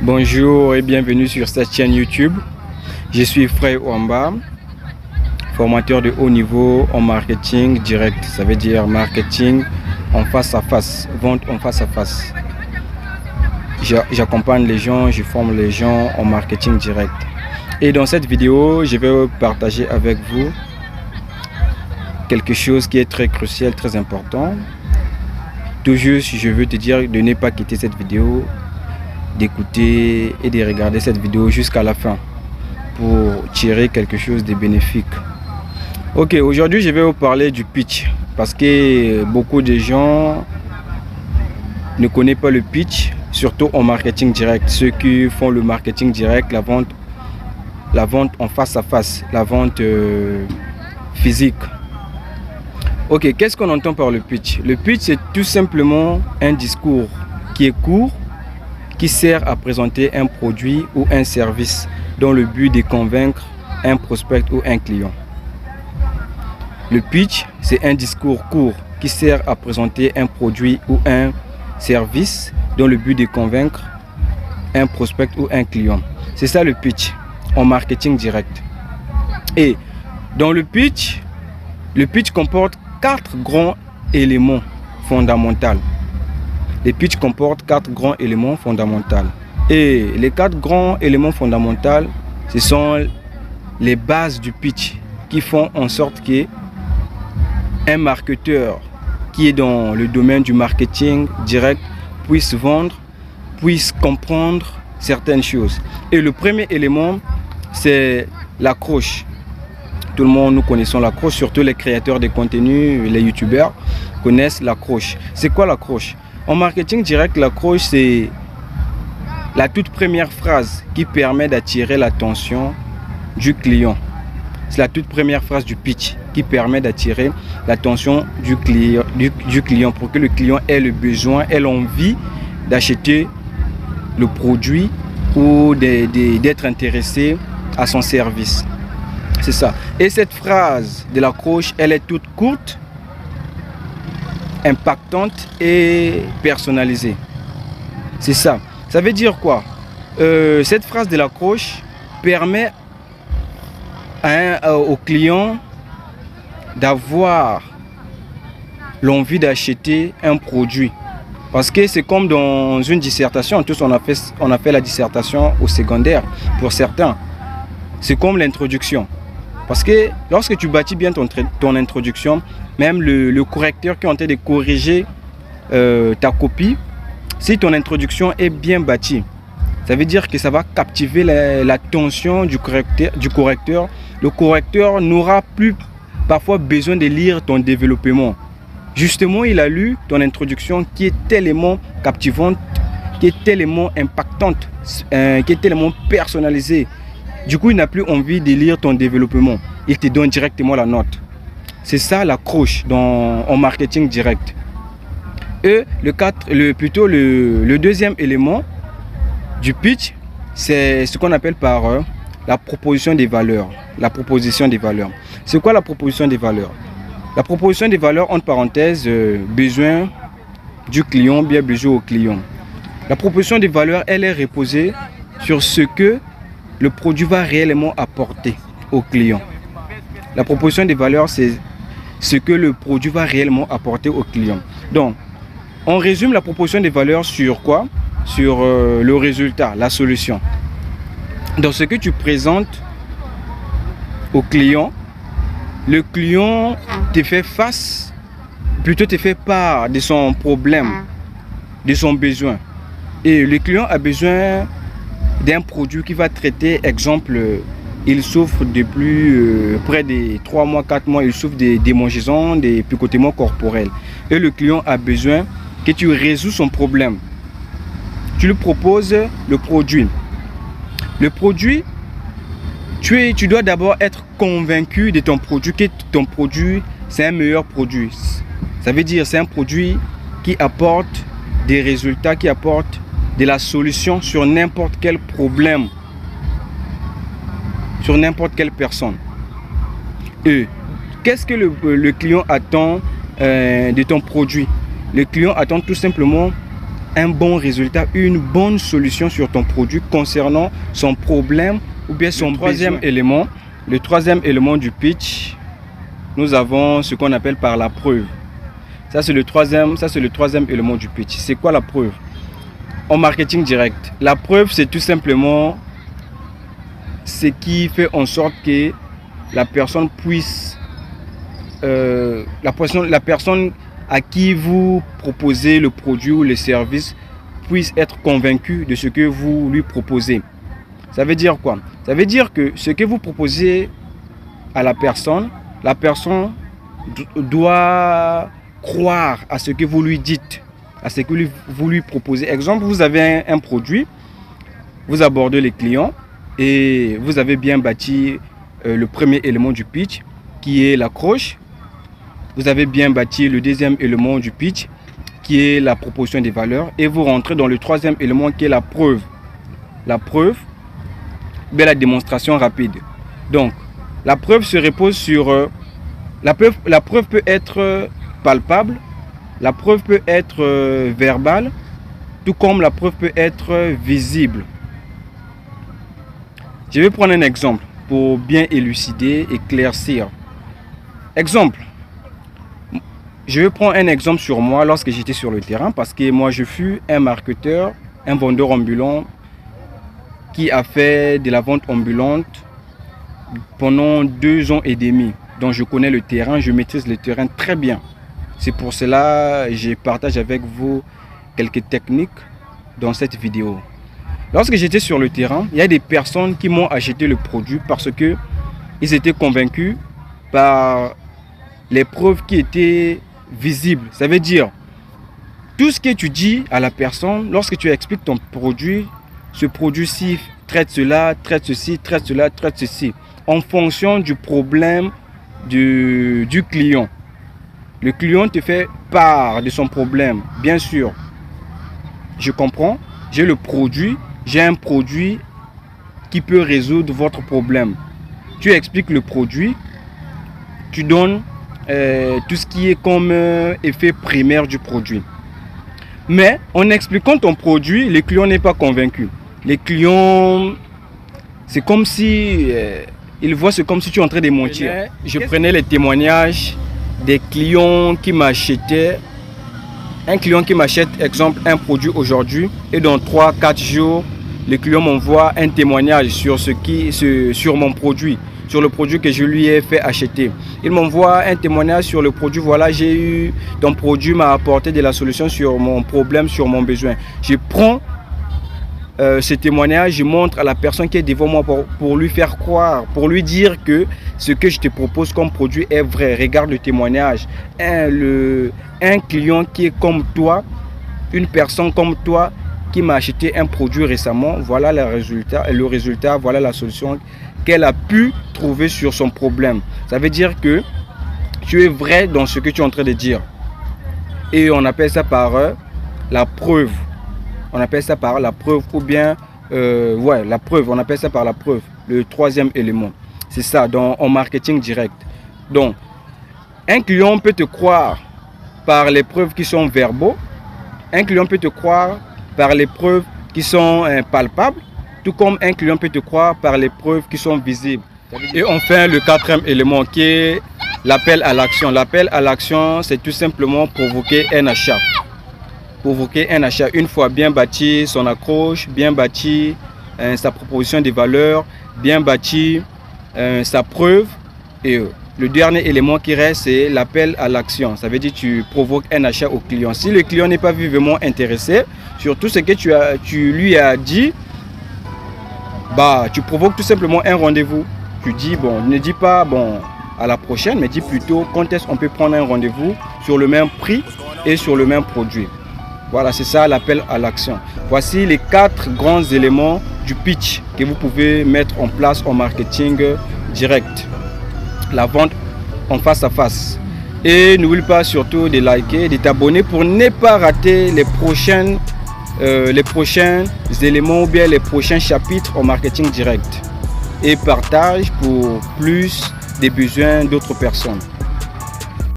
Bonjour et bienvenue sur cette chaîne YouTube. Je suis Frey Wamba, formateur de haut niveau en marketing direct. Ça veut dire marketing en face à face, vente en face à face. J'accompagne les gens, je forme les gens en marketing direct. Et dans cette vidéo, je vais partager avec vous quelque chose qui est très crucial, très important. Tout juste, je veux te dire de ne pas quitter cette vidéo, d'écouter et de regarder cette vidéo jusqu'à la fin pour tirer quelque chose de bénéfique. Ok, aujourd'hui je vais vous parler du pitch parce que beaucoup de gens ne connaissent pas le pitch, surtout en marketing direct. Ceux qui font le marketing direct, la vente en face à face, la vente physique. Ok, qu'est-ce qu'on entend par le pitch? Le pitch, c'est tout simplement un discours qui est court, qui sert à présenter un produit ou un service dans le but de convaincre un prospect ou un client. Le pitch, c'est un discours court qui sert à présenter un produit ou un service dans le but de convaincre un prospect ou un client. C'est ça le pitch en marketing direct. Et dans le pitch comporte 4 grands éléments fondamentaux. Le pitch comporte 4 grands éléments fondamentaux. Et les 4 grands éléments fondamentaux, ce sont les bases du pitch qui font en sorte que un marketeur qui est dans le domaine du marketing direct puisse vendre, puisse comprendre certaines choses. Et le premier élément, c'est l'accroche. Tout le monde, nous connaissons l'accroche, surtout les créateurs de contenu, les youtubeurs connaissent l'accroche. C'est quoi l'accroche? En marketing direct, l'accroche, c'est la toute première phrase qui permet d'attirer l'attention du client. C'est la toute première phrase du pitch qui permet d'attirer l'attention du client pour que le client ait le besoin, ait l'envie d'acheter le produit ou d'être intéressé à son service. C'est ça. Et cette phrase de l'accroche, elle est toute courte, impactante et personnalisée. C'est ça. Ça veut dire quoi? Cette phrase de l'accroche permet au client d'avoir l'envie d'acheter un produit. Parce que c'est comme dans une dissertation. Tous on a fait la dissertation au secondaire pour certains. C'est comme l'introduction. Parce que lorsque tu bâtis bien ton introduction, même le correcteur qui est en train de corriger ta copie, si ton introduction est bien bâtie, ça veut dire que ça va captiver l'attention du correcteur. Le correcteur n'aura plus parfois besoin de lire ton développement. Justement, il a lu ton introduction qui est tellement captivante, qui est tellement impactante, qui est tellement personnalisée. Du coup, il n'a plus envie de lire ton développement. Il te donne directement la note. C'est ça l'accroche en marketing direct. Et le deuxième élément du pitch, c'est ce qu'on appelle par la proposition des valeurs. La proposition des valeurs. C'est quoi la proposition des valeurs? La proposition des valeurs, entre parenthèses, besoin du client, bien besoin au client. La proposition des valeurs, elle est reposée sur ce que le produit va réellement apporter au client. La proposition des valeurs, c'est ce que le produit va réellement apporter au client. Donc, on résume la proposition des valeurs sur quoi? Sur le résultat, la solution. Dans ce que tu présentes au client, le client te fait part de son problème, de son besoin. Et le client a besoin d'un produit qui va traiter, exemple, il souffre depuis près de 3 mois, 4 mois, il souffre des démangeaisons, des picotements corporels. Et le client a besoin que tu résous son problème. Tu lui proposes le produit. Le produit, tu dois d'abord être convaincu de ton produit, que ton produit, c'est un meilleur produit. Ça veut dire c'est un produit qui apporte des résultats, qui apporte de la solution sur n'importe quel problème, sur n'importe quelle personne. Et qu'est-ce que le client attend de ton produit? Le client attend tout simplement un bon résultat, une bonne solution sur ton produit concernant son problème ou bien son troisième élément. Le troisième élément du pitch, nous avons ce qu'on appelle par la preuve. Ça c'est le troisième élément du pitch. C'est quoi la preuve? En marketing direct, la preuve c'est tout simplement ce qui fait en sorte que la personne puisse la personne à qui vous proposez le produit ou le service puisse être convaincue de ce que vous lui proposez. Ça veut dire quoi? Ça veut dire que ce que vous proposez à la personne doit croire à ce que vous lui dites, à ce que vous lui proposez. Exemple, vous avez un produit, vous abordez les clients et vous avez bien bâti le premier élément du pitch qui est l'accroche. Vous avez bien bâti le deuxième élément du pitch qui est la proposition des valeurs et vous rentrez dans le troisième élément qui est la preuve. La preuve, bien la démonstration rapide. Donc, la preuve se repose sur... la preuve peut être palpable, la preuve peut être verbale, tout comme la preuve peut être visible. Je vais prendre un exemple pour bien élucider, éclaircir. Exemple. Je vais prendre un exemple sur moi lorsque j'étais sur le terrain parce que moi je fus un marketeur, un vendeur ambulant qui a fait de la vente ambulante pendant 2 ans et demi. Donc je connais le terrain, je maîtrise le terrain très bien. C'est pour cela que je partage avec vous quelques techniques dans cette vidéo. Lorsque j'étais sur le terrain, il y a des personnes qui m'ont acheté le produit parce que ils étaient convaincus par les preuves qui étaient visible. Ça veut dire, tout ce que tu dis à la personne, lorsque tu expliques ton produit, ce produit-ci traite cela, traite ceci, traite cela, traite ceci, en fonction du problème du client. Le client te fait part de son problème. Bien sûr, je comprends, j'ai le produit, j'ai un produit qui peut résoudre votre problème. Tu expliques le produit, tu donnes tout ce qui est comme effet primaire du produit. Mais en expliquant ton produit, le client n'est pas convaincu. Les clients, c'est comme si ils voient, c'est comme si tu es en train de mentir. Je prenais les témoignages des clients qui m'achetaient. Un client qui m'achète, exemple, un produit aujourd'hui et dans 3-4 jours, le client m'envoie un témoignage sur mon produit, sur le produit que je lui ai fait acheter. Il m'envoie un témoignage sur le produit. Voilà, ton produit m'a apporté de la solution sur mon problème, sur mon besoin. Je prends ce témoignage, je montre à la personne qui est devant moi pour lui faire croire, pour lui dire que ce que je te propose comme produit est vrai. Regarde le témoignage. Un client qui est comme toi, une personne comme toi qui m'a acheté un produit récemment, voilà le résultat, voilà la solution qu'elle a pu trouver sur son problème. Ça veut dire que tu es vrai dans ce que tu es en train de dire. Et on appelle ça par la preuve. On appelle ça par la preuve ou bien la preuve. On appelle ça par la preuve. Le troisième élément. C'est ça en marketing direct. Donc, un client peut te croire par les preuves qui sont verbaux. Un client peut te croire par les preuves qui sont palpables. Tout comme un client peut te croire par les preuves qui sont visibles. Et enfin, le quatrième élément qui est l'appel à l'action. L'appel à l'action, c'est tout simplement provoquer un achat. Provoquer un achat une fois bien bâti son accroche, bien bâti sa proposition de valeur, bien bâti sa preuve. Et le dernier élément qui reste, c'est l'appel à l'action. Ça veut dire que tu provoques un achat au client. Si le client n'est pas vivement intéressé sur tout ce que tu lui as dit, tu provoques tout simplement un rendez-vous. Tu dis, ne dis pas à la prochaine, mais dis plutôt quand est-ce qu'on peut prendre un rendez-vous sur le même prix et sur le même produit. Voilà, c'est ça l'appel à l'action. Voici les 4 grands éléments du pitch que vous pouvez mettre en place en marketing direct. La vente en face à face. Et n'oublie pas surtout de liker, de t'abonner pour ne pas rater les prochains éléments ou bien les prochains chapitres en marketing direct. Et partage pour plus des besoins d'autres personnes.